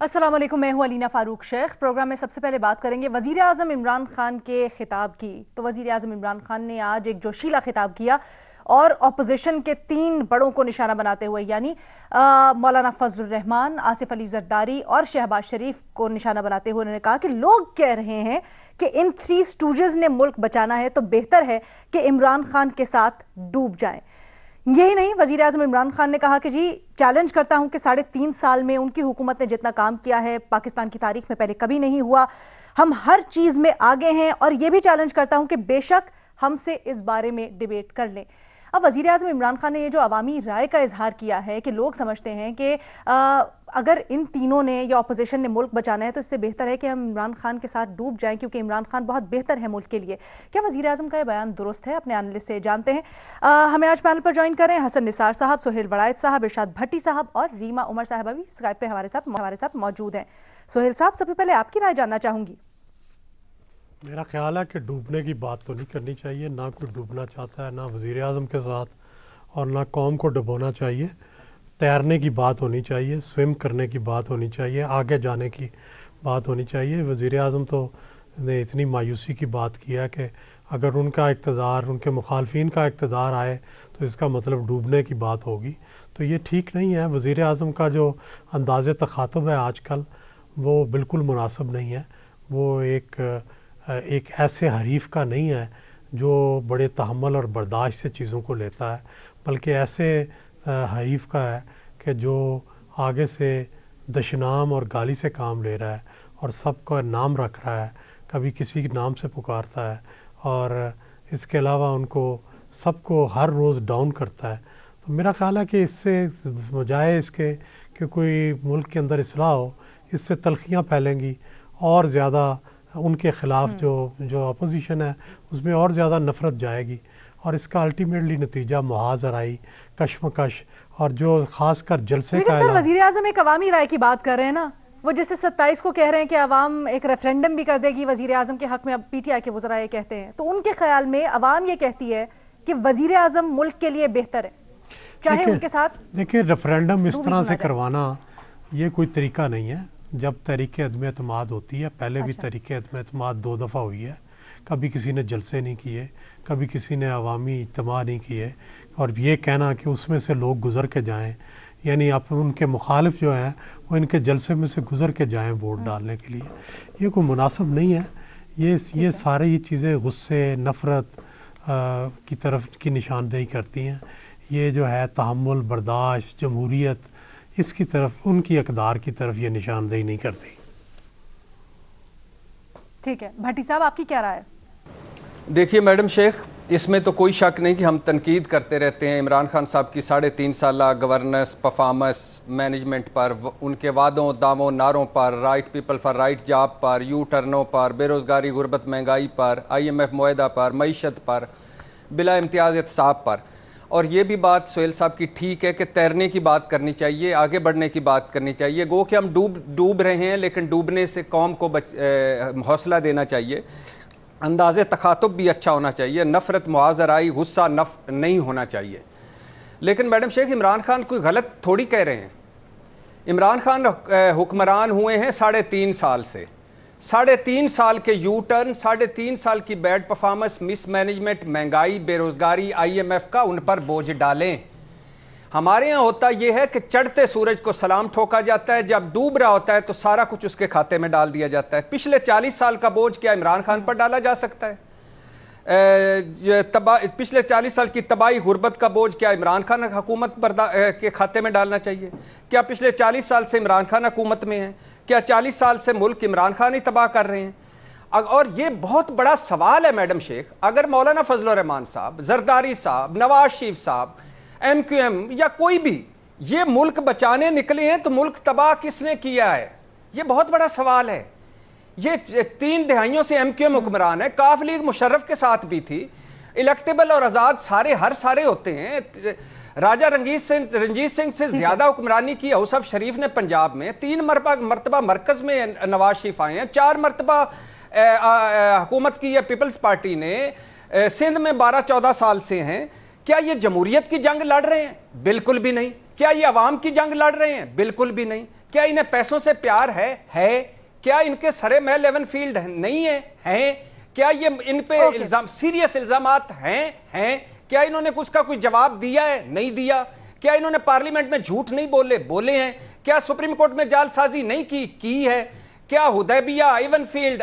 अस्सलाम वालेकुम, मैं हूं अलीना फारूक शेख। प्रोग्राम में सबसे पहले बात करेंगे वज़ीर आज़म इमरान खान के खिताब की। तो वज़ीर आज़म इमरान खान ने आज एक जोशीला खिताब किया और अपोजिशन के 3 बड़ों को निशाना बनाते हुए, यानी मौलाना फजल रहमान, आसिफ अली जरदारी और शहबाज शरीफ को निशाना बनाते हुए उन्होंने कहा कि लोग कह रहे हैं कि इन 3 स्टूजेस ने मुल्क बचाना है तो बेहतर है कि इमरान खान के साथ डूब जाएं। यही नहीं, वज़ीर आज़म इमरान खान ने कहा कि जी चैलेंज करता हूं कि 3.5 साल में उनकी हुकूमत ने जितना काम किया है पाकिस्तान की तारीख में पहले कभी नहीं हुआ। हम हर चीज़ में आगे हैं और ये भी चैलेंज करता हूं कि बेशक हमसे इस बारे में डिबेट कर लें। अब वज़ीर आज़म इमरान खान ने ये जो अवामी राय का इजहार किया है कि लोग समझते हैं कि अगर इन तीनों ने या अपोजिशन ने मुल्क बचाना है तो इससे बेहतर है कि हम इमरान खान के साथ डूब जाएं क्योंकि इमरान खान बहुत बेहतर है मुल्क के लिए। क्या वज़ीर आज़म का ये बयान दुरुस्त है? अपने एनालिस्ट से जानते हैं। हमें आज पैनल पर ज्वाइन करें हसन निसार साहब, सुहेल वड़ायत साहब, इरशाद भट्टी साहब और रीमा उमर साहबा भी स्काइप पे हमारे साथ मौजूद हैं। सुहेल साहब, सबसे पहले आपकी राय जानना चाहूँगी। मेरा ख्याल है कि डूबने की बात तो नहीं करनी चाहिए, ना कोई डूबना चाहता है, ना वज़ीर आज़म के साथ, और ना कौम को डुबोना चाहिए। तैरने की बात होनी चाहिए, स्विम करने की बात होनी चाहिए, आगे जाने की बात होनी चाहिए। वज़ीर आज़म तो ने इतनी मायूसी की बात किया कि अगर उनका इक़्तिदार, उनके मुखालफिन का इक़्तिदार आए तो इसका मतलब डूबने की बात होगी, तो ये ठीक नहीं है। वज़ीर आज़म का जो अंदाज़ तख़ातुब है आजकल वो बिल्कुल मुनासिब नहीं है। वो एक ऐसे हरीफ का नहीं है जो बड़े तहम्मुल और बर्दाश्त से चीज़ों को लेता है, बल्कि ऐसे हरीफ का है कि जो आगे से दशनाम और गाली से काम ले रहा है और सबका नाम रख रहा है, कभी किसी के नाम से पुकारता है और इसके अलावा उनको सबको हर रोज़ डाउन करता है। तो मेरा ख्याल है कि इससे बजाय इसके कि कोई मुल्क के अंदर इस्लाह हो, इससे तलखियाँ फैलेंगी और ज़्यादा उनके ख़िलाफ़ जो अपोजिशन है उसमें और ज़्यादा नफ़रत जाएगी और इसका अल्टीमेटली नतीजा मुहाज़राई, कशमकश और जो ख़ास कर जलसे का लेकिन वज़ीर आज़म एक अवामी राय की बात कर रहे हैं ना, वो जैसे 27 को कह रहे हैं कि अवाम एक रेफरेंडम भी कर देगी वज़ीर आज़म के हक़ में। अब पीटीआई के वज़रा ये कहते हैं, तो उनके ख्याल में अवाम ये कहती है कि वज़ीर आज़म मुल्क के लिए बेहतर है, चाहे उनके साथ। देखिए, रेफरेंडम इस तरह से करवाना ये कोई तरीका नहीं है। जब तहरीक अदम एतमाद होती है, पहले भी तहरीक अदम एतमाद 2 दफ़ा हुई है, कभी किसी ने जलसे नहीं किए, कभी किसी ने अवामी इज्तिमा नहीं किए, और ये कहना कि उसमें से लोग गुज़र के जाएं, यानी आप उनके मुखालिफ जो हैं वो इनके जलसे में से गुज़र के जाएं वोट डालने के लिए, ये कोई मुनासिब नहीं है। ये सारे ये चीज़ें गुस्से, नफ़रत की तरफ की निशानदेही करती हैं। ये जो है तहम्मुल, बर्दाश्त, जमहूरियत, इसकी तरफ, उनकी इक़्तिदार की तरफ ये निशानदेही नहीं करती। ठीक है, भट्टी साहब आपकी क्या राय है? देखिए मैडम शेख, इसमें तो कोई शक नहीं कि हम तनकीद करते रहते हैं इमरान खान साहब की 3.5 साल गवर्नेंस, परफॉर्मेंस, मैनेजमेंट पर, उनके वादों, दावों, नारों पर, right people for right job पर, यू टर्नों पर, बेरोज़गारी, गुर्बत, महंगाई पर, IMF मुआहदा पर, मईशत पर, बिला इम्तियाज़ एहतसाब पर। और ये भी बात सुहेल साहब की ठीक है कि तैरने की बात करनी चाहिए, आगे बढ़ने की बात करनी चाहिए। गो कि हम डूब रहे हैं, लेकिन डूबने से कौम को हौसला देना चाहिए, अंदाज़े तख़ातुब भी अच्छा होना चाहिए, नफ़रत, मुआज़राई, गुस्सा नहीं होना चाहिए। लेकिन मैडम शेख, इमरान खान कोई गलत थोड़ी कह रहे हैं। इमरान खान हुक्मरान हुए हैं 3.5 साल से। 3.5 साल के यू टर्न, 3.5 साल की बैड परफॉर्मेंस, मिस मैनेजमेंट, महंगाई, बेरोज़गारी, IMF का उन पर बोझ डालें। हमारे यहाँ होता यह है कि चढ़ते सूरज को सलाम ठोका जाता है, जब डूब रहा होता है तो सारा कुछ उसके खाते में डाल दिया जाता है। पिछले 40 साल का बोझ क्या इमरान खान पर डाला जा सकता है? पिछले 40 साल की तबाही, गुर्बत का बोझ क्या इमरान खान हुकूमत के खाते में डालना चाहिए? क्या पिछले 40 साल से इमरान खान हुकूमत में है? क्या 40 साल से मुल्क इमरान खान ही तबाह कर रहे हैं? और ये बहुत बड़ा सवाल है मैडम शेख। अगर मौलाना फजल रहमान साहब, जरदारी साहब, नवाज शरीफ साहब, MQM या कोई भी ये मुल्क बचाने निकले हैं तो मुल्क तबाह किसने किया है? ये बहुत बड़ा सवाल है। ये 3 दहाइयों से MQM हुक्मरान है, काफ लीग मुशर्रफ के साथ भी थी, इलेक्टेबल और आज़ाद हर सारे होते हैं। राजा रंजीत सिंह से ज्यादा हुक्मरानी की औसफ शरीफ ने पंजाब में, 3 मरतबा मरकज में नवाज शरीफ आए हैं, 4 मरतबा हुकूमत की है पीपल्स पार्टी ने, सिंध में 12-14 साल से हैं। क्या ये जमहूरियत की जंग लड़ रहे हैं? बिल्कुल भी नहीं। क्या ये अवाम की जंग लड़ रहे हैं? बिल्कुल भी नहीं। کیا انہیں پیسوں سے پیار ہے؟ کیا ان کے سرے محل ایون فیلڈ نہیں ہیں؟ کیا یہ ان پہ سیریس الزامات ہیں؟ کیا انہوں نے اس کا کوئی جواب دیا ہے؟ نہیں دیا. کیا انہوں نے پارلیمنٹ میں جھوٹ نہیں بولے ہیں؟ کیا سپریم کورٹ میں جعل سازی نہیں کی ہے؟ کیا حدیبیہ، ایون فیلڈ،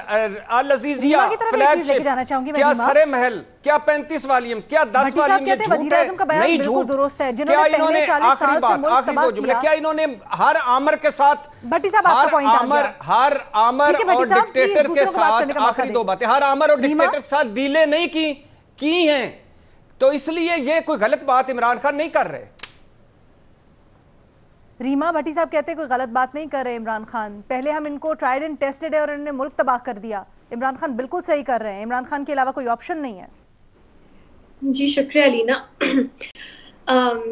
العزیزیہ، فلیگ شپ، کیا سرے محل، کیا 35 والیمز، کیا 10 والیمز، یہ جھوٹ ہے نہیں جھوٹ؟ کیا انہوں نے آخری بات کیا انہوں نے ہر عامر کے ساتھ، ہر عامر اور ڈکٹیٹر کے ساتھ، آخری 2 باتیں، ہر عامر اور ڈکٹیٹر کے ساتھ ڈیلیں نہیں کی ہیں؟ تو اس لیے یہ کوئی غلط بات عمران خان نہیں کر رہے. ریما بھٹی صاحب کہتے ہیں کوئی غلط بات نہیں کر رہے عمران خان. پہلے ہم ان کو ٹرائیڈ اینڈ ٹیسٹڈ ہے اور انہوں نے ملک تباہ کر دیا. عمران خان بالکل صحیح کر رہے ہیں. عمران خان کے علاوہ کوئی آپشن نہیں ہے. جی شکریہ علینا.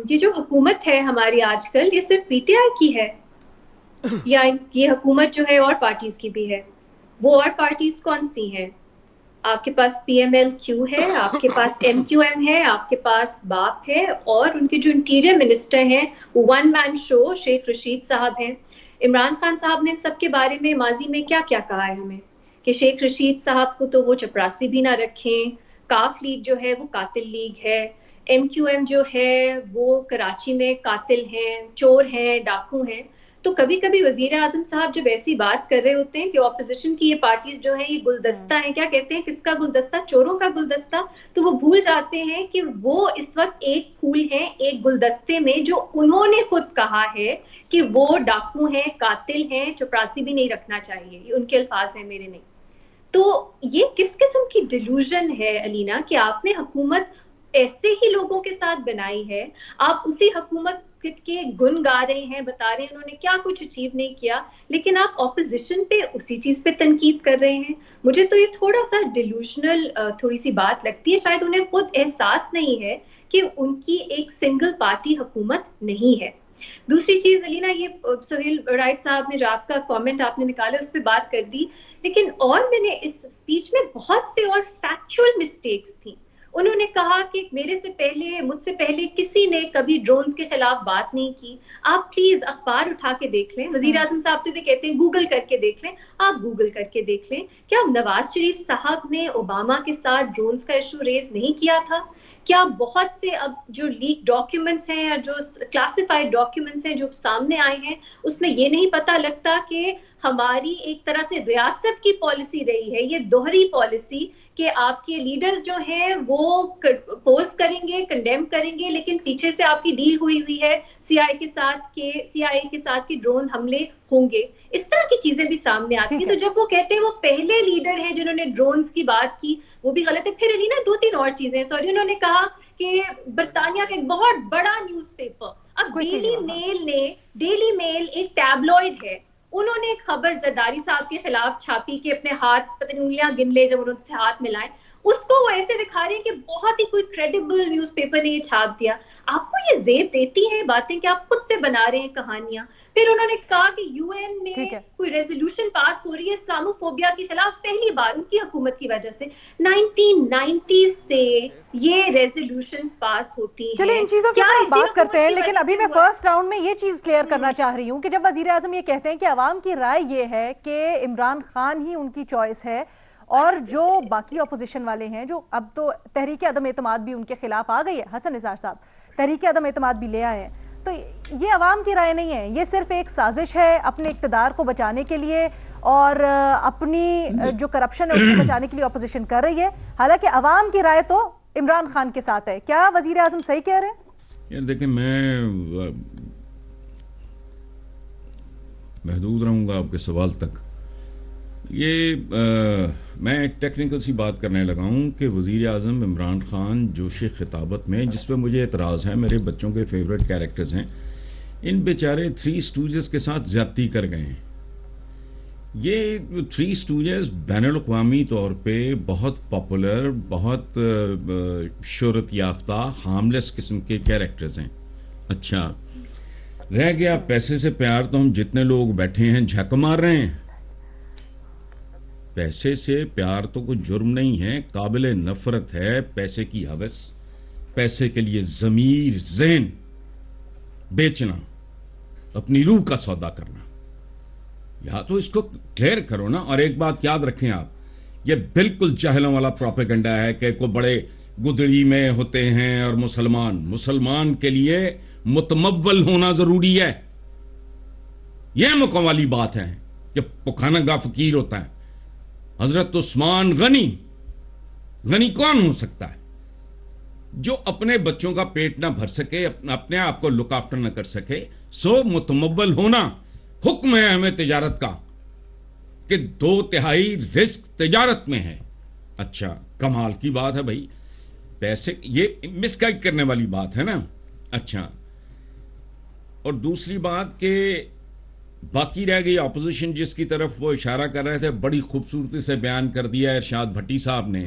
یہ جو حکومت ہے ہماری آج کل، یہ صرف پی ٹی آئی کی ہے یا یہ حکومت جو ہے اور پارٹیز کی بھی ہے؟ وہ اور پارٹیز کون سی ہیں؟ آپ کے پاس پی ایم ایل کیو ہے، آپ کے پاس ایم کیو ایم ہے، آپ کے پاس باپ ہے، اور ان کے جو انٹیریئر منسٹر ہیں وہ ون مین شو شیخ رشید صاحب ہیں. عمران خان صاحب نے ان سب کے بارے میں ماضی میں کیا کیا کہا ہے ہمیں کہ شیخ رشید صاحب کو تو وہ چپراسی بھی نہ رکھیں، کاف لیگ جو ہے وہ قاتل لیگ ہے، ایم کیو ایم جو ہے وہ کراچی میں قاتل ہیں، چور ہیں، ڈاکو ہیں. تو کبھی کبھی وزیر اعظم صاحب جب ایسی بات کر رہے ہوتے ہیں کہ اپوزیشن کی یہ پارٹیز جو ہیں یہ گلدستہ ہیں، کیا کہتے ہیں کس کا گلدستہ؟ چوروں کا گلدستہ. تو وہ بھول جاتے ہیں کہ وہ اس وقت ایک پھول ہیں ایک گلدستے میں جو انہوں نے خود کہا ہے کہ وہ ڈاکو ہیں، قاتل ہیں، چپراسی بھی نہیں رکھنا چاہیے. یہ ان کے الفاظ ہیں، میرے نہیں. تو یہ کس قسم کی ڈیلوژن ہے علینا کہ آپ نے حکومت ایسے ہی لوگوں کے ساتھ بنائی ہے، آپ اسی حکومت کے گن گا رہے ہیں، بتا رہے ہیں انہوں نے کیا کچھ اچیو نہیں کیا، لیکن آپ اپوزیشن پہ اسی چیز پہ تنقید کر رہے ہیں. مجھے تو یہ تھوڑا سا ڈیلوژنل تھوڑی سی بات لگتی ہے. شاید انہیں خود احساس نہیں ہے کہ ان کی ایک سنگل پارٹی حکومت نہیں ہے. دوسری چیز علینا، یہ سہیل رائٹ صاحب نے جو آپ کا کامنٹ آپ نے نکالا اس پہ بات کر دی، لیکن اور میں نے اس اسپیچ میں بہت سے اور فیکچوئل مسٹیکس تھیں. انہوں نے کہا کہ مجھ سے پہلے کسی نے کبھی ڈرونز کے خلاف بات نہیں کی. آپ پلیز اخبار اٹھا کے دیکھ لیں. وزیر اعظم صاحب تو بھی کہتے ہیں گوگل کر کے دیکھ لیں. آپ گوگل کر کے دیکھ لیں. کیا نواز شریف صاحب نے اوباما کے ساتھ ڈرونز کا ایشو ریز نہیں کیا تھا؟ کیا بہت سے اب جو لیک ڈاکیومنٹس ہیں یا جو کلاسیفائڈ ڈاکیومنٹس ہیں جو سامنے آئے ہیں اس میں یہ نہیں پتہ لگتا کہ ہماری ایک طرح سے ریاست کی پالیسی رہی ہے یہ دوہری پالیسی کہ آپ کے لیڈرز جو ہیں وہ پوز کریں گے، کنڈیم کریں گے، لیکن پیچھے سے آپ کی ڈیل ہوئی ہے سی آئی اے کے ساتھ کہ ڈرون حملے ہوں گے. اس طرح کی چیزیں بھی سامنے آتی ہیں. تو جب وہ کہتے ہیں وہ پہلے لیڈر ہیں جنہوں نے ڈرونز کی بات کی، وہ بھی غلط ہے. پھر علینا 2-3 اور چیزیں، سوری، انہوں نے کہا کہ برطانیہ کا ایک بہت بڑا نیوز پیپر، اب ڈیلی میل ایک ٹیبلوئڈ ہے، انہوں نے ایک خبر زرداری صاحب کے خلاف چھاپی کہ اپنے ہاتھ پتہ نہیں انگلیاں گن لے جب انہوں نے ہاتھ ملائے، اس کو وہ ایسے دکھا رہے ہیں کہ بہت ہی کوئی کریڈیبل نیوز پیپر نے یہ چھاپ دیا. آپ کو یہ زیب دیتی ہیں باتیں کہ آپ خود سے بنا رہے ہیں کہانیاں. پھر انہوں نے کہا کہ یو این میں کوئی ریزولوشن پاس ہو رہی ہے اسلاموفوبیا کے خلاف، پہلی بار ان کی حکومت کی وجہ سے 1990 سے یہ ریزولوشنز پاس ہوتی ہیں. چلیں ان چیزوں کی بات کرتے ہیں، لیکن ابھی میں فرسٹ راؤنڈ میں یہ چیز کلیئر کرنا چاہ رہی ہوں کہ جب وزیر اعظم یہ کہتے ہیں کہ عوام کی رائے یہ ہے کہ عمران خان ہی ان کی چوائس ہے اور جو باقی اپوزیشن والے ہیں، جو اب تو تحریک عدم اعتماد بھی ان کے خلاف آ گئی ہے، حسن نثار صاحب تحریک عدم اعتماد بھی لے آئے ہیں، تو یہ عوام کی رائے نہیں ہے، یہ صرف ایک سازش ہے اپنے اقتدار کو بچانے کے لیے اور اپنی جو کرپشن ہے اس کو بچانے کے لیے اپوزیشن کر رہی ہے، حالانکہ عوام کی رائے تو عمران خان کے ساتھ ہے. کیا وزیر اعظم صحیح کہہ رہے ہیں؟ یار دیکھیں، میں محدود رہوں گا آپ کے سوال تک. میں ایک ٹیکنیکل سی بات کرنے لگا ہوں کہ وزیر اعظم عمران خان جوش خطابت میں، جس پہ مجھے اعتراض ہے، میرے بچوں کے فیوریٹ کیریکٹرز ہیں، ان بیچارے 3 اسٹوجز کے ساتھ زیادتی کر گئے ہیں. یہ 3 اسٹوجز بین الاقوامی طور پہ بہت پاپولر، بہت شہرت یافتہ، ہارملیس قسم کے کیریکٹرز ہیں. اچھا رہ گیا پیسے سے پیار، تو ہم جتنے لوگ بیٹھے ہیں جھک مار رہے ہیں. پیسے سے پیار تو کوئی جرم نہیں ہے، قابل نفرت ہے پیسے کی ہوس، پیسے کے لیے ضمیر ذہن بیچنا، اپنی روح کا سودا کرنا. یا تو اس کو کلیئر کرو نا. اور ایک بات یاد رکھیں آپ, یہ بالکل جاہلوں والا پروپیگنڈا ہے کہ کوئی بڑے گدڑی میں ہوتے ہیں اور مسلمان کے لیے متمول ہونا ضروری ہے. یہ مقام والی بات ہے کہ پخانہ گاہ فقیر ہوتا ہے. حضرت عثمان غنی کون ہو سکتا ہے جو اپنے بچوں کا پیٹ نہ بھر سکے, اپنے آپ کو لک آفٹر نہ کر سکے. سو متمول ہونا حکم ہے ہمیں تجارت کا کہ 2/3 رزق تجارت میں ہے. اچھا کمال کی بات ہے بھائی, پیسے یہ مس گائڈ کرنے والی بات ہے نا. اچھا, اور دوسری بات کہ باقی رہ گئی اپوزیشن جس کی طرف وہ اشارہ کر رہے تھے, بڑی خوبصورتی سے بیان کر دیا ارشاد بھٹی صاحب نے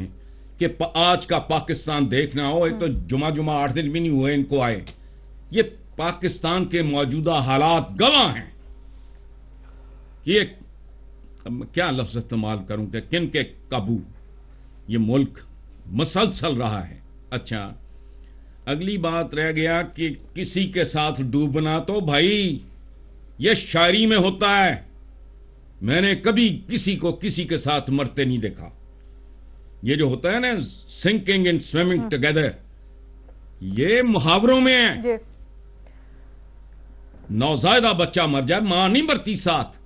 کہ آج کا پاکستان دیکھنا ہو. ایک تو جمعہ 8 دن بھی نہیں ہوئے ان کو آئے. یہ پاکستان کے موجودہ حالات گواہ ہیں. یہ کیا لفظ استعمال کروں کہ کن کے قابو یہ ملک مسلسل رہا ہے. اچھا, اگلی بات رہ گیا کہ کسی کے ساتھ ڈوبنا, تو بھائی یہ شاعری میں ہوتا ہے. میں نے کبھی کسی کو کسی کے ساتھ مرتے نہیں دیکھا. یہ جو ہوتا ہے نا سنکنگ اینڈ سوئمنگ ٹوگیدر, یہ محاوروں میں ہے. جی. نوزائیدہ بچہ مر جائے ماں نہیں مرتی ساتھ,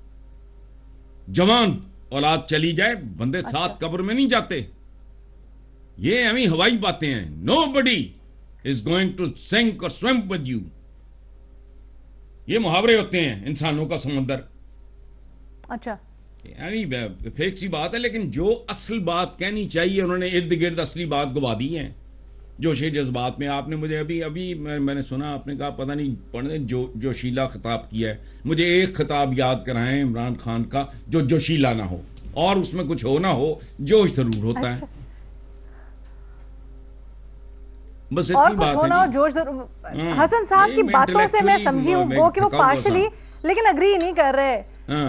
جوان اولاد چلی جائے بندے ساتھ قبر میں نہیں جاتے. یہ ہمیں ہوائی باتیں ہیں. Nobody is going to sink or swim with you. یہ محاورے ہوتے ہیں انسانوں کا سمندر. اچھا, یعنی فیک سی بات ہے, لیکن جو اصل بات کہنی چاہیے انہوں نے ارد گرد اصلی بات گوا دی ہے. جوش جذبات میں آپ نے مجھے ابھی میں نے سنا آپ نے کہا پتہ نہیں پڑھنے جوشیلا خطاب کیا ہے. مجھے ایک خطاب یاد کرائیں عمران خان کا جو جوشیلا نہ ہو اور اس میں کچھ ہو نہ ہو, جوش ضرور ہوتا ہے. بس اتنی بات ہے. جوش حسن صاحب کی باتوں سے میں سمجھی ہوں وہ کہ وہ پارشلی لیکن اگری نہیں کر رہے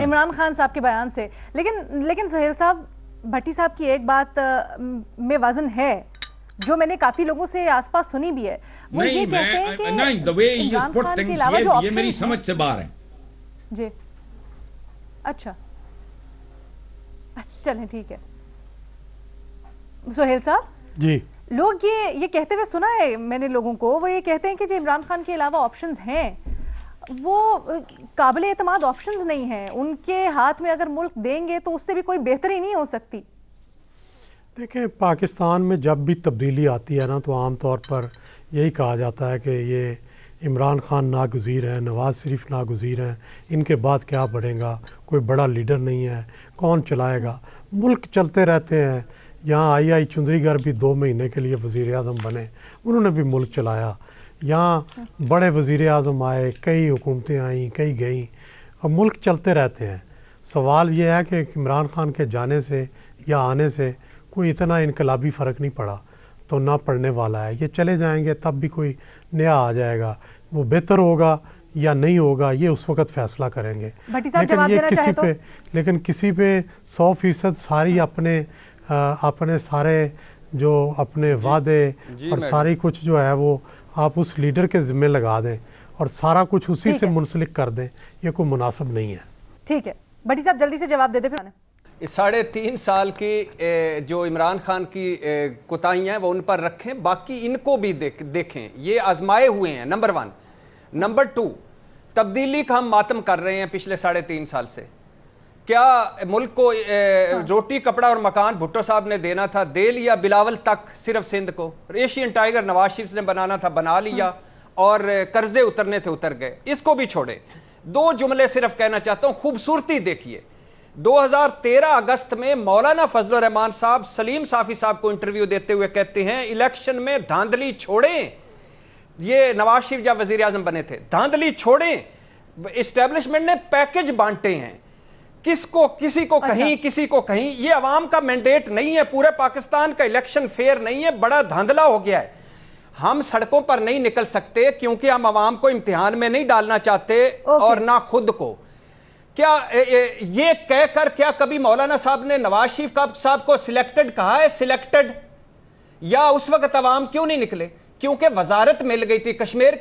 عمران خان صاحب کے بیان سے. لیکن سہیل صاحب, بھٹی صاحب کی ایک بات میں وزن ہے جو میں نے کافی لوگوں سے آس پاس سنی بھی ہے. وہ یہ کہتے ہیں کہ عمران خان کے علاوہ جو یہ میری سمجھ سے باہر ہے. جی اچھا چلیں ٹھیک ہے. سہیل صاحب جی, لوگ یہ کہتے ہوئے سنا ہے میں نے لوگوں کو, وہ یہ کہتے ہیں کہ جو عمران خان کے علاوہ آپشنز ہیں وہ قابل اعتماد آپشنز نہیں ہیں. ان کے ہاتھ میں اگر ملک دیں گے تو اس سے بھی کوئی بہتری نہیں ہو سکتی. دیکھیں پاکستان میں جب بھی تبدیلی آتی ہے نا تو عام طور پر یہی کہا جاتا ہے کہ یہ عمران خان ناگزیر ہیں, نواز شریف ناگزیر ہیں, ان کے بعد کیا بڑھے گا, کوئی بڑا لیڈر نہیں ہے, کون چلائے گا. ملک چلتے رہتے ہیں. یہاں آئی چندری گر بھی 2 مہینے کے لیے وزیر اعظم بنے, انہوں نے بھی ملک چلایا. یہاں بڑے وزیر اعظم آئے, کئی حکومتیں آئیں, کئی گئیں, اب ملک چلتے رہتے ہیں. سوال یہ ہے کہ عمران خان کے جانے سے یا آنے سے کوئی اتنا انقلابی فرق نہیں پڑا تو نہ پڑنے والا ہے. یہ چلے جائیں گے تب بھی کوئی نیا آ جائے گا, وہ بہتر ہوگا یا نہیں ہوگا یہ اس وقت فیصلہ کریں گے. لیکن کسی پہ 100% ساری اپنے سارے جو اپنے وعدے اور ساری کچھ جو ہے وہ آپ اس لیڈر کے ذمہ لگا دیں اور سارا کچھ اسی سے منسلک کر دیں, یہ کوئی مناسب نہیں ہے. ٹھیک ہے بھٹی صاحب جلدی سے جواب دے دیں. 3.5 سال کی جو عمران خان کی کوتاہیاں ہیں وہ ان پر رکھیں, باقی ان کو بھی دیکھیں. یہ آزمائے ہوئے ہیں نمبر 1. نمبر 2, تبدیلی کا ہم ماتم کر رہے ہیں پچھلے 3.5 سال سے. کیا ملک کو روٹی کپڑا اور مکان بھٹو صاحب نے دینا تھا, دے لیا. بلاول تک صرف سندھ کو. ایشین ٹائیگر نواز شریف نے بنانا تھا, بنا لیا. اور قرضے اترنے تھے, اتر گئے. اس کو بھی چھوڑے. 2 جملے صرف کہنا چاہتا ہوں, خوبصورتی دیکھیے. 2013 اگست میں مولانا فضل الرحمان صاحب سلیم صافی صاحب کو انٹرویو دیتے ہوئے کہتے ہیں الیکشن میں دھاندلی چھوڑیں. یہ نواز شریف جب وزیر اعظم بنے تھے, دھاندلی چھوڑیں. اسٹیبلشمنٹ نے پیکج بانٹے ہیں, کس کو کسی کو کہیں کسی کو کہیں. یہ عوام کا مینڈیٹ نہیں ہے, پورے پاکستان کا الیکشن فیئر نہیں ہے, بڑا دھاندلا ہو گیا ہے. ہم سڑکوں پر نہیں نکل سکتے کیونکہ ہم عوام کو امتحان میں نہیں ڈالنا چاہتے اور نہ خود کو. کیا یہ کہہ کر کیا کبھی مولانا صاحب نے نواز شریف صاحب کو سلیکٹڈ کہا ہے؟ سلیکٹڈ یا اس وقت عوام کیوں نہیں نکلے؟ کیونکہ وزارت مل گئی تھی, کشمیر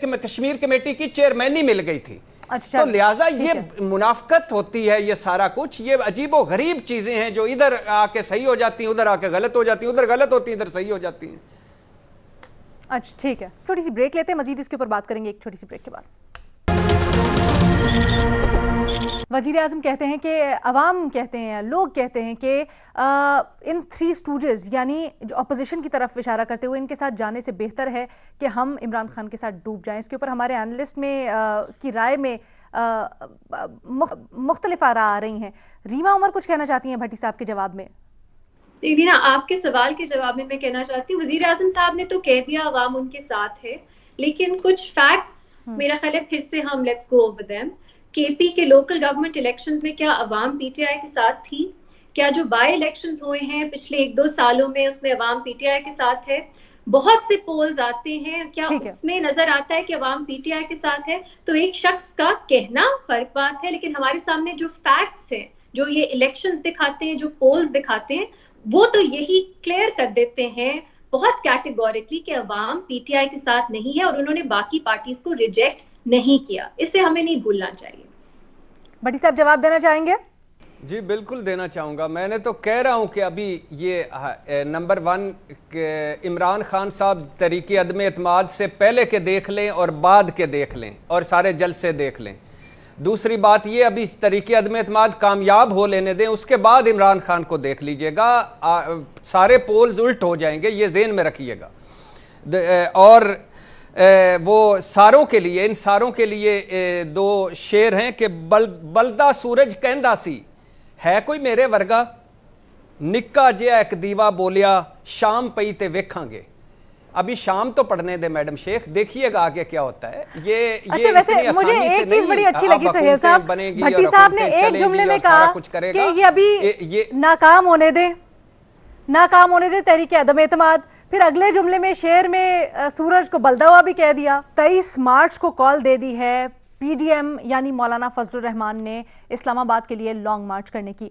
کمیٹی کی چیئرمینی مل گئی تھی. تو لہٰذا یہ منافقت ہوتی ہے، یہ سارا کچھ، یہ عجیب و غریب چیزیں ہیں جو ادھر آ کے صحیح ہو جاتی ہیں، ادھر آ کے غلط ہو جاتی ہیں، ادھر غلط ہوتی ہیں، ادھر صحیح ہو جاتی ہیں۔ اچھا ٹھیک ہے، چھوٹی سی بریک لیتے ہیں، مزید اس کے اوپر بات کریں گے ایک چھوٹی سی بریک کے بعد۔ وزیر اعظم کہتے ہیں کہ عوام کہتے ہیں، لوگ کہتے ہیں کہ ان 3 اسٹوجز یعنی جو اپوزیشن کی طرف اشارہ کرتے ہوئے ان کے ساتھ جانے سے بہتر ہے کہ ہم عمران خان کے ساتھ ڈوب جائیں۔ اس کے اوپر ہمارے اینالسٹ میں کی رائے میں مختلف آراء آ رہی ہیں۔ ریما عمر کچھ کہنا چاہتی ہیں بھٹی صاحب کے جواب میں؟ دینا آپ کے سوال کے جواب میں کہنا چاہتی ہوں، وزیر اعظم صاحب نے تو کہہ دیا عوام ان کے ساتھ ہے، لیکن کچھ فیکٹس میرا خیال ہے پھر سے ہم لیٹس گو اوور دیم۔ کے پی کے لوکل گورنمنٹ الیکشنز میں کیا عوام پی ٹی آئی کے ساتھ تھی؟ کیا جو بائی الیکشنز ہوئے ہیں پچھلے 1-2 سالوں میں اس میں عوام پی ٹی آئی کے ساتھ ہے؟ بہت سے پولز آتے ہیں، کیا اس میں نظر آتا ہے کہ عوام پی ٹی آئی کے ساتھ ہے؟ تو ایک شخص کا کہنا فرق بات ہے، لیکن ہمارے سامنے جو فیکٹس ہیں، جو یہ الیکشنز دکھاتے ہیں، جو پولز دکھاتے ہیں، وہ تو یہی کلیئر کر دیتے ہیں بہت کیٹیگوریکلی کہ عوام پی ٹی آئی کے ساتھ نہیں ہے، اور انہوں نے باقی پارٹیز کو ریجیکٹ نہیں کیا۔ اسے ہمیں نہیں بھولنا چاہیے۔ بھٹی صاحب جواب دینا چاہیں گے؟ جی بالکل دینا چاہوں گا۔ میں نے تو کہہ رہا ہوں کہ ابھی یہ نمبر 1 کہ عمران خان صاحب تحریک عدم اعتماد سے پہلے کے دیکھ لیں اور بعد کے دیکھ لیں اور سارے جلسے دیکھ لیں۔ دوسری بات یہ ابھی تحریک عدم اعتماد کامیاب ہو لینے دیں، اس کے بعد عمران خان کو دیکھ لیجئے گا، سارے پولز الٹ ہو جائیں گے، یہ ذہن میں رکھیے گا۔ اور وہ ساروں کے لیے، ان ساروں کے لیے 2 شعر ہیں کہ بلدہ سورج کہندا سی ہے کوئی میرے ورگا، نکا جہا ایک دیوا بولیا شام پئی تے ویکھاں گے۔ ابھی شام تو پڑھنے دے میڈم شیخ، دیکھیے گا آگے کیا ہوتا ہے۔ اچھا ویسے مجھے ایک چیز بڑی اچھی لگی سہیل صاحب، بھٹی صاحب نے ایک جملے میں کہا کہ یہ ابھی ناکام ہونے دے تحریک عدم اعتماد، پھر اگلے جملے میں شعر میں سورج کو بلدا ہوا بھی کہہ دیا۔ 23 مارچ کو کال دے دی ہے پی ڈی ایم یعنی مولانا فضل الرحمان نے اسلام آباد کے لیے لانگ مارچ کرنے کی۔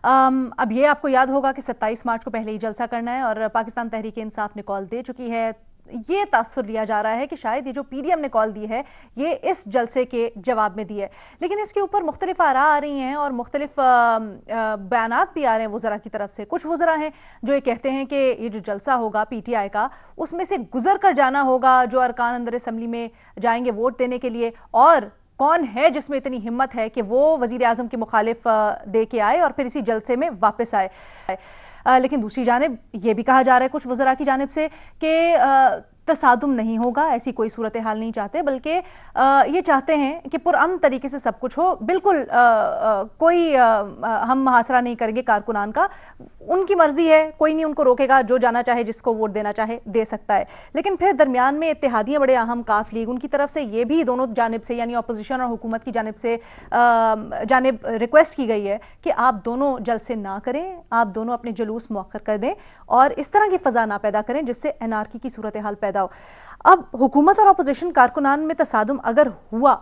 اب یہ آپ کو یاد ہوگا کہ 27 مارچ کو پہلے ہی جلسہ کرنا ہے اور پاکستان تحریک انصاف نے کال دے چکی ہے۔ یہ تاثر لیا جا رہا ہے کہ شاید یہ جو پی ڈی ایم نے کال دی ہے یہ اس جلسے کے جواب میں دی ہے، لیکن اس کے اوپر مختلف آراء آ رہی ہیں اور مختلف بیانات بھی آ رہے ہیں وزراء کی طرف سے۔ کچھ وزراء ہیں جو یہ کہتے ہیں کہ یہ جو جلسہ ہوگا پی ٹی آئی کا اس میں سے گزر کر جانا ہوگا جو ارکان اندر اسمبلی میں جائیں گے ووٹ دینے کے لیے، اور کون ہے جس میں اتنی ہمت ہے کہ وہ وزیر اعظم کے مخالف دے کے آئے اور پھر اسی جلسے میں واپس آئے۔ لیکن دوسری جانب یہ بھی کہا جا رہا ہے کچھ وزراء کی جانب سے کہ تصادم نہیں ہوگا، ایسی کوئی صورتحال نہیں چاہتے، بلکہ یہ چاہتے ہیں کہ پرامن طریقے سے سب کچھ ہو، بالکل کوئی ہم محاصرہ نہیں کریں گے کارکنان کا، ان کی مرضی ہے، کوئی نہیں ان کو روکے گا، جو جانا چاہے جس کو ووٹ دینا چاہے دے سکتا ہے۔ لیکن پھر درمیان میں اتحادیے بڑے اہم کاف لیگ، ان کی طرف سے یہ بھی دونوں جانب سے یعنی اپوزیشن اور حکومت کی جانب ریکویسٹ کی گئی ہے کہ آپ دونوں جلسے نہ کریں، آپ دونوں اپنے جلوس مؤخر کر دیں اور اس طرح کی فضا نہ پیدا کریں جس سے انارکی کی صورتحال پیدا ہو۔ اب حکومت اور اپوزیشن کارکنان میں تصادم اگر ہوا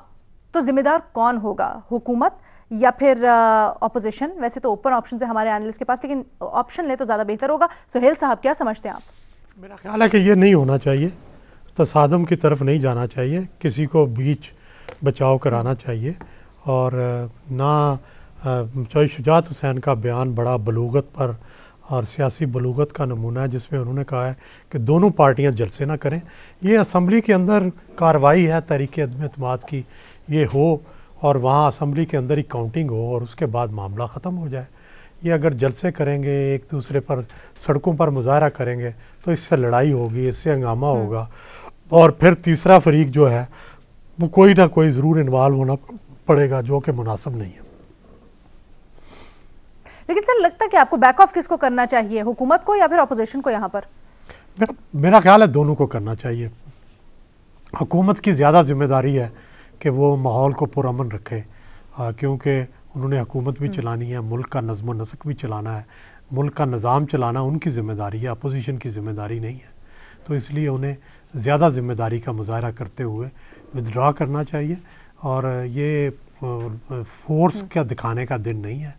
تو ذمہ دار کون ہوگا، حکومت یا پھر اپوزیشن؟ ویسے تو اوپن آپشن ہے ہمارے اینالسٹ کے پاس، لیکن آپشن لے تو زیادہ بہتر ہوگا۔ سہیل صاحب کیا سمجھتے ہیں آپ؟ میرا خیال ہے کہ یہ نہیں ہونا چاہیے، تصادم کی طرف نہیں جانا چاہیے، کسی کو بیچ بچاؤ کرانا چاہیے، اور نہ شجاعت حسین کا بیان بڑا بلوغت پر اور سیاسی بلوغت کا نمونہ ہے، جس میں انہوں نے کہا ہے کہ دونوں پارٹیاں جلسے نہ کریں۔ یہ اسمبلی کے اندر کارروائی ہے تحریک عدم اعتماد کی، یہ ہو اور وہاں اسمبلی کے اندر ہی کاؤنٹنگ ہو اور اس کے بعد معاملہ ختم ہو جائے۔ یہ اگر جلسے کریں گے، ایک دوسرے پر سڑکوں پر مظاہرہ کریں گے تو اس سے لڑائی ہوگی، اس سے ہنگامہ ہوگا، اور پھر تیسرا فریق جو ہے وہ کوئی نہ کوئی ضرور انوالو ہونا پڑے گا، جو کہ مناسب نہیں ہے۔ لیکن سر لگتا ہے کہ آپ کو بیک آف کس کو کرنا چاہیے، حکومت کو یا پھر اپوزیشن کو یہاں پر؟ میرا خیال ہے دونوں کو کرنا چاہیے۔ حکومت کی زیادہ ذمہ داری ہے کہ وہ ماحول کو پرامن رکھے، کیونکہ انہوں نے حکومت بھی چلانی ہے، ملک کا نظم و نسق بھی چلانا ہے، ملک کا نظام چلانا ان کی ذمہ داری ہے، اپوزیشن کی ذمہ داری نہیں ہے۔ تو اس لیے انہیں زیادہ ذمہ داری کا مظاہرہ کرتے ہوئے ودڈرا کرنا چاہیے، اور یہ فورس کا دکھانے کا دن نہیں ہے،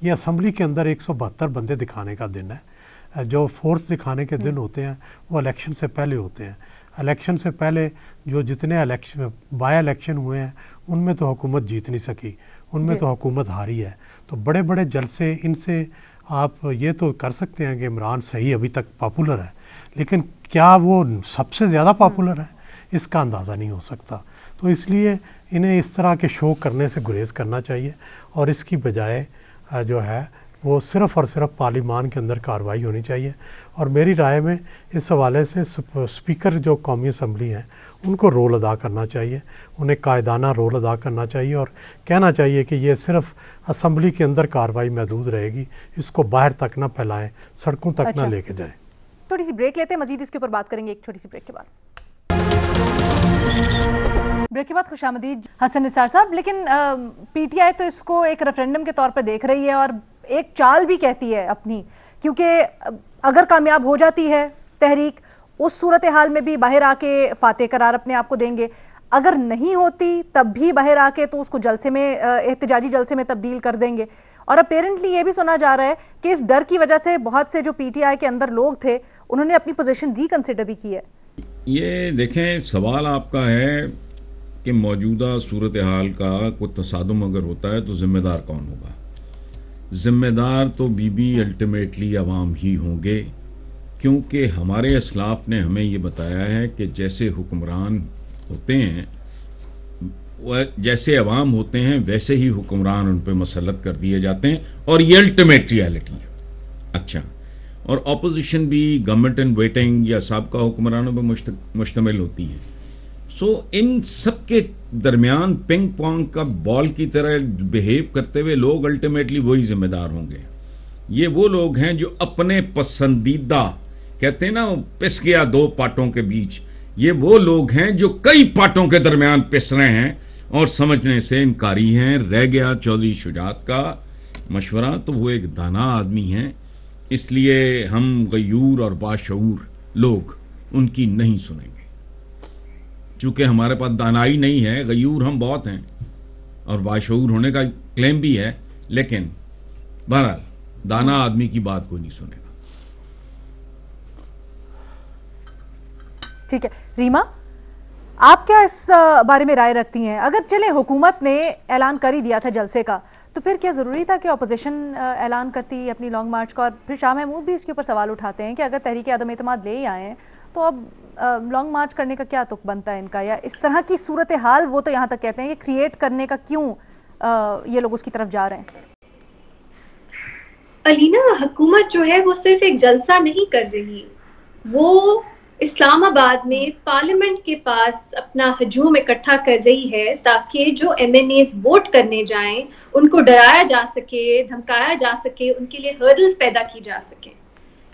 یہ اسمبلی کے اندر 172 بندے دکھانے کا دن ہے۔ جو فورس دکھانے کے دن ہوتے ہیں وہ الیکشن سے پہلے ہوتے ہیں۔ इलेक्शन से पहले जो जितने इलेक्शन बाय इलेक्शन हुए हैं उनमें तो हुकूमत जीत नहीं सकी, उनमें तो हुकूमत हारी है। तो बड़े बड़े जलसे इनसे आप ये तो कर सकते हैं कि इमरान सही अभी तक पॉपुलर है, लेकिन क्या वो सबसे ज़्यादा पॉपुलर है इसका अंदाज़ा नहीं हो सकता। तो इसलिए इन्हें इस तरह के शो करने से गुरेज करना चाहिए और इसकी बजाय जो है वो सिर्फ़ और सिर्फ पार्लिमान के अंदर कार्रवाई होनी चाहिए। और मेरी राय में इस हवाले से स्पीकर जो कौमी असम्बली हैं उनको रोल अदा करना चाहिए, उन्हें कायदाना रोल अदा करना चाहिए और कहना चाहिए कि ये सिर्फ असम्बली के अंदर कार्रवाई महदूद रहेगी, इसको बाहर तक ना फैलाएं, सड़कों तक ना लेके जाएं। थोड़ी सी ब्रेक लेते हैं, मजीद इसके ऊपर बात करेंगे एक छोटी सी ब्रेक के बाद। ब्रेक के बाद खुशामदीद हसन निसार साहब। लेकिन पीटीआई तो इसको एक रेफरेंडम के तौर पर देख रही है और एक चाल भी कहती है अपनी, क्योंकि अगर कामयाब हो जाती है तहरीक उस सूरत हाल में भी बाहर आके फातेह करार अपने आप को देंगे, अगर नहीं होती तब भी बाहर आके तो उसको जलसे में एहतजाजी जलसे में तब्दील कर देंगे। और अपेरेंटली ये भी सुना जा रहा है कि इस डर की वजह से बहुत से जो पीटीआई के अंदर लोग थे उन्होंने अपनी पोजीशन रिकंसिडर भी की है। ये देखें, सवाल आपका है कि मौजूदा सूरत हाल का कोई तसादुम अगर होता है तो जिम्मेदार कौन होगा? जिम्मेदार तो बीबी अल्टीमेटली अवाम ही होंगे, क्योंकि हमारे असलाफ ने हमें ये बताया है कि जैसे हुक्मरान होते हैं, जैसे अवाम होते हैं, वैसे ही हुक्मरान उन पर मसलत कर दिए जाते हैं और ये अल्टीमेट रियलिटी है। अच्छा, और अपोजिशन भी गवर्नमेंट इन वेटिंग या साबका हुक्मरानों पर मुश्तमिल होती है। सो इन सब के दरमियान पिंग पोंग का बॉल की तरह बिहेव करते हुए लोग अल्टीमेटली वही जिम्मेदार होंगे। ये वो लोग हैं जो अपने पसंदीदा, कहते हैं ना, पिस गया दो पाटों के बीच, ये वो लोग हैं जो कई पाटों के दरमियान पिस रहे हैं और समझने से इनकारी हैं। रह गया चौधरी शुजात का मशवरा, तो वो एक दाना आदमी हैं, इसलिए हम गयूर और बाशऊर लोग उनकी नहीं सुनेंगे। चूंकि हमारे पास दानाई नहीं है, गयूर हम बहुत हैं और बाशऊर होने का क्लेम भी है, लेकिन बहरहाल दाना आदमी की बात कोई नहीं सुनेगा। ठीक है रीमा, आप क्या इस बारे में राय रखती हैं? अगर चले हुकूमत ने ऐलान कर ही दिया था जलसे का, तो फिर क्या ज़रूरी था कि अपोजिशन ऐलान करती अपनी लॉन्ग मार्च का? और फिर शाह महमूद भी इसके ऊपर सवाल उठाते हैं कि अगर तहरीक आदम एतमाद ले ही आए हैं तो अब लॉन्ग मार्च करने का क्या तुक बनता है इनका, या इस तरह की सूरत हाल वो तो यहाँ तक कहते हैं कि क्रिएट करने का क्यों ये लोग उसकी तरफ जा रहे हैं? अलीना, हुकूमत जो है वो सिर्फ एक जलसा नहीं कर रही, वो इस्लामाबाद में पार्लियामेंट के पास अपना हजूम इकट्ठा कर रही है ताकि जो MNAs वोट करने जाएं उनको डराया जा सके, धमकाया जा सके, उनके लिए हर्डल्स पैदा की जा सके।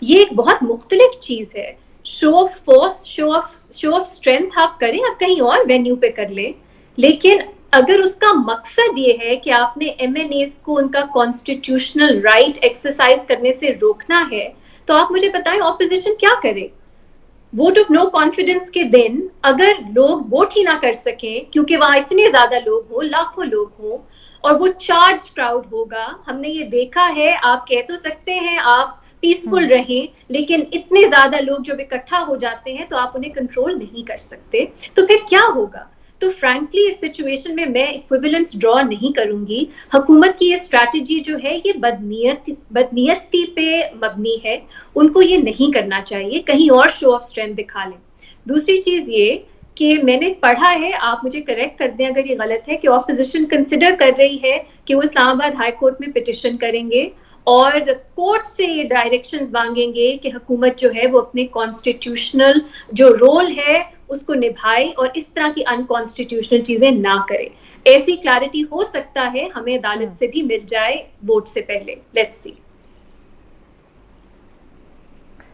ये एक बहुत मुख्तलिफ चीज है। Show off force, show off strength आप करें, आप कहीं और वेन्यू पे कर लें, लेकिन अगर उसका मकसद ये है कि आपने MNAs को उनका कॉन्स्टिट्यूशनल राइट एक्सरसाइज करने से रोकना है, तो आप मुझे बताएं ऑपोजिशन क्या करे? वोट ऑफ नो कॉन्फिडेंस के दिन अगर लोग वोट ही ना कर सकें क्योंकि वहां इतने ज्यादा लोग हो, लाखों लोग हो, और वो चार्ज क्राउड होगा, हमने ये देखा है। आप कह तो सकते हैं आप पीसफुल रहें, लेकिन इतने ज्यादा लोग जब इकट्ठा हो जाते हैं तो आप उन्हें कंट्रोल नहीं कर सकते, तो फिर क्या होगा? तो फ्रैंकली इस सिचुएशन में मैं इक्विवेलेंस ड्रॉ नहीं करूंगी। हुकूमत की ये स्ट्रैटेजी जो है ये बदनीयती पे मबनी है, उनको ये नहीं करना चाहिए, कहीं और शो ऑफ स्ट्रेंथ दिखा लें। दूसरी चीज ये कि मैंने पढ़ा है, आप मुझे करेक्ट कर दें अगर ये गलत है, कि ऑपोजिशन कंसिडर कर रही है कि वो इस्लामाबाद हाई कोर्ट में पिटिशन करेंगे और कोर्ट से ये डायरेक्शंस मांगेंगे कि हुकूमत जो है वो अपने कॉन्स्टिट्यूशनल जो रोल है उसको निभाए और इस तरह की अनकॉन्स्टिट्यूशनल चीजें ना करे। ऐसी क्लैरिटी हो सकता है हमें अदालत से भी मिल जाए वोट से पहले। Let's see.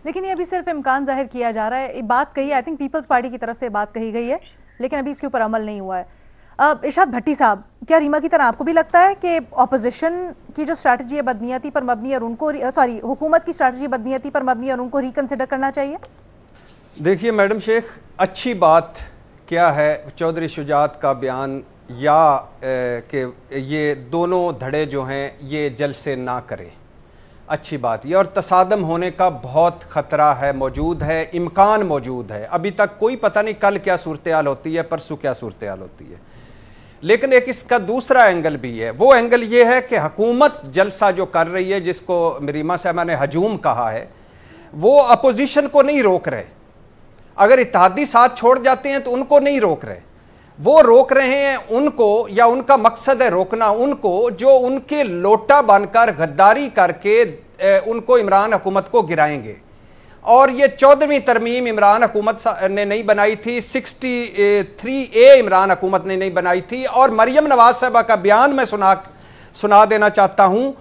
लेकिन ये अभी सिर्फ इम्कान जाहिर किया जा रहा है। ये बात कही, आई थिंक पीपल्स पार्टी की तरफ से बात कही गई है, लेकिन अभी इसके ऊपर अमल नहीं हुआ है। इरशाद भट्टी साहब, क्या रीमा की तरह आपको भी लगता है कि ऑपोजिशन की जो स्ट्रैटेजी है बदनीयती पर मबनी और उनको हुकूमत की स्ट्रैटेजी बदनीयती पर मबनी और उनको रिकंसिडर करना चाहिए? देखिए मैडम शेख, अच्छी बात क्या है चौधरी शुजात का बयान या कि ये दोनों धड़े जो हैं ये जलसे ना करें। अच्छी बात, ये और तसादम होने का बहुत ख़तरा है, मौजूद है, इम्कान मौजूद है। अभी तक कोई पता नहीं कल क्या सूरत हाल होती है, परसों क्या सूरत हाल होती है। लेकिन एक इसका दूसरा एंगल भी है, वो एंगल ये है कि हुकूमत जलसा जो कर रही है, जिसको मरीमा साहबा ने हजूम कहा है, वो अपोजिशन को नहीं रोक रहे। अगर इत्तेहादी साथ छोड़ जाते हैं तो उनको नहीं रोक रहे, वो रोक रहे हैं उनको, या उनका मकसद है रोकना उनको जो उनके लोटा बनकर गद्दारी करके उनको इमरान हुकूमत को गिराएंगे। और ये 14वीं तरमीम इमरान हुकूमत ने नहीं बनाई थी, 63A इमरान हुकूमत ने नहीं बनाई थी। और मरियम नवाज साहबा का बयान मैं सुना देना चाहता हूँ।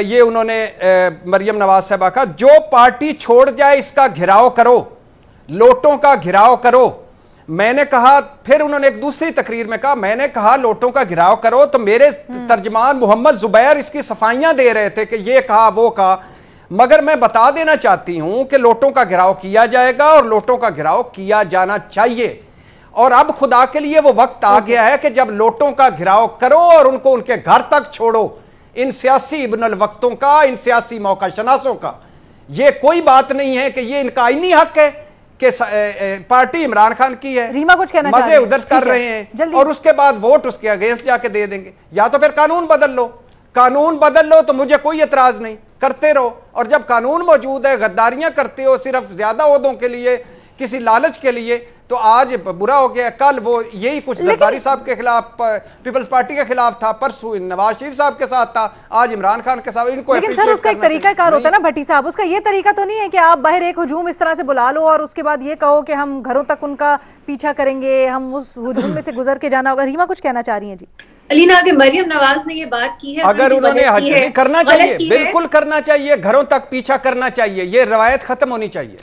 ये उन्होंने मरियम नवाज साहबा का, जो पार्टी छोड़ जाए इसका घिराव करो, लोटों का घिराव करो। मैंने कहा, फिर उन्होंने एक दूसरी तकरीर में कहा, मैंने कहा लोटों का घिराव करो, तो मेरे तर्जमान मोहम्मद जुबैर इसकी सफाइयां दे रहे थे कि ये कहा वो कहा। मगर मैं बता देना चाहती हूं कि लोटों का घिराव किया जाएगा और लोटों का घिराव किया जाना चाहिए। और अब खुदा के लिए वो वक्त आ गया है कि जब लोटों का घिराव करो और उनको उनके घर तक छोड़ो। इन सियासी इब्नुल वक्तों का, इन सियासी मौका शनासों का ये कोई बात नहीं है कि ये इनका आईनी हक है कि पार्टी इमरान खान की है, रीमा कुछ कहना मजे उधर कर रहे हैं और उसके बाद वोट उसके अगेंस्ट जाके दे देंगे। या तो फिर कानून बदल लो, कानून बदल लो तो मुझे कोई एतराज नहीं, करते रहो। और जब कानून मौजूद है, गद्दारियां करते हो सिर्फ ज्यादा ओहदों के लिए, किसी लालच के लिए, तो आज बुरा हो गया। कल वो यही कुछ जरदारी साहब के खिलाफ, पीपल्स पार्टी के खिलाफ था, परसों नवाज शरीफ साहब के साथ था, आज इमरान खान के साथ। इनको लेकिन सर उसका एक तरीका कार होता है ना भट्टी साहब, उसका ये तरीका तो नहीं है कि आप बाहर एक हुजूम इस तरह से बुला लो और उसके बाद ये कहो कि हम घरों तक उनका पीछा करेंगे, हम उस हुजूम में से गुजर के जाना होगा। रीमा कुछ कहना चाह रही है जी। अलीना, अगर मरियम नवाज ने ये बात की है, अगर उन्होंने करना चाहिए, बिल्कुल करना चाहिए, घरों तक पीछा करना चाहिए, ये रवायत खत्म होनी चाहिए।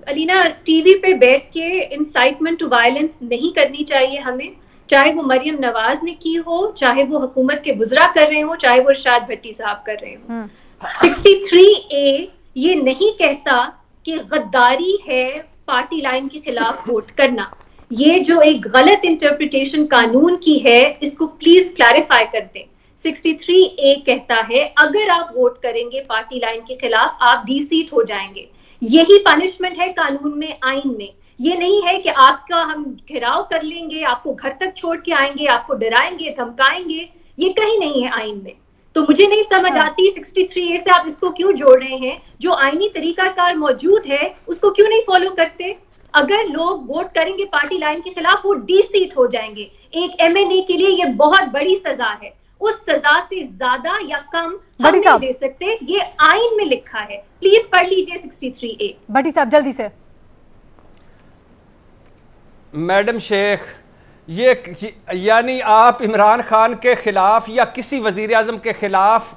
अलीना, टीवी पे बैठ के इंसाइटमेंट टू वायलेंस नहीं करनी चाहिए हमें, चाहे वो मरियम नवाज ने की हो, चाहे वो हुकूमत के बुजरा कर रहे हो, चाहे वो इरशाद भट्टी साहब कर रहे हो। 63A ये नहीं कहता कि गद्दारी है पार्टी लाइन के खिलाफ वोट करना। ये जो एक गलत इंटरप्रिटेशन कानून की है, इसको प्लीज क्लैरिफाई कर दें। 63A कहता है अगर आप वोट करेंगे पार्टी लाइन के खिलाफ, आप डी-सीट हो जाएंगे। यही पनिशमेंट है कानून में, आइन में। ये नहीं है कि आपका हम घेराव कर लेंगे, आपको घर तक छोड़ के आएंगे, आपको डराएंगे, धमकाएंगे, ये कहीं नहीं है आइन में। तो मुझे नहीं समझ आती 63A से आप इसको क्यों जोड़ रहे हैं? जो आइनी तरीकाकार मौजूद है उसको क्यों नहीं फॉलो करते? अगर लोग वोट करेंगे पार्टी लाइन के खिलाफ, वो डी-सीट हो जाएंगे। एक MNA के लिए ये बहुत बड़ी सजा है, उस सजा से ज्यादा या कम हम नहीं दे सकते, ये आइन में लिखा है। प्लीज पढ़ लीजिए 63A। भट्टी साहब जल्दी से। मैडम शेख, ये यानी आप इमरान खान के खिलाफ या किसी वजीर आजम के खिलाफ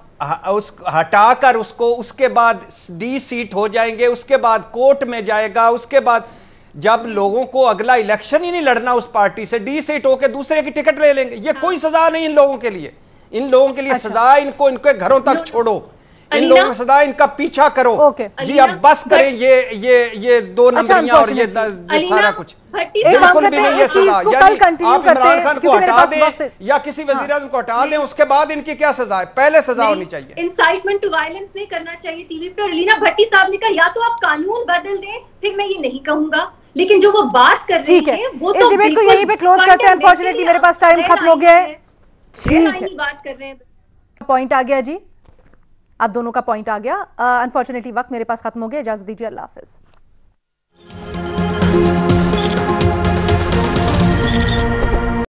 हटाकर उसको, उसके बाद डी-सीट हो जाएंगे, उसके बाद कोर्ट में जाएगा, उसके बाद जब लोगों को अगला इलेक्शन ही नहीं लड़ना उस पार्टी से, डी-सीट होकर दूसरे की टिकट ले लेंगे। ये कोई सजा नहीं इन लोगों के लिए। इन लोगों के लिए सजा, इनको इनके घरों तक छोड़ो, इन लोगों की सजा, इनका पीछा करो जी। अब बस करें ये दो नंबरियां और ये सारा कुछ, बिल्कुल भी नहीं ये सजा। यानी आप इमरान खान को हटा दें या किसी वजीर आज़म को हटा दें, उसके बाद इनकी क्या सजा है? पहले सजा होनी चाहिए। इंसाइटमेंट टू वायलेंस नहीं करना चाहिए टीवी पे। और लीना भट्टी साहब ने कहा या तो आप कानून बदल दें, फिर मैं ये नहीं कहूंगा, लेकिन जो वो बात कर रहे हैं वो तो डिबेट को यहीं पे क्लोज करते हैं। अनफॉर्चुनेटली मेरे पास टाइम खत्म हो गया है। ठीक है, बात कर रहे हैं, पॉइंट आ गया जी, आप दोनों का पॉइंट आ गया। अनफॉर्चुनेटली वक्त मेरे पास खत्म हो गया। इजाजत दीजिए, अल्लाह हाफिज।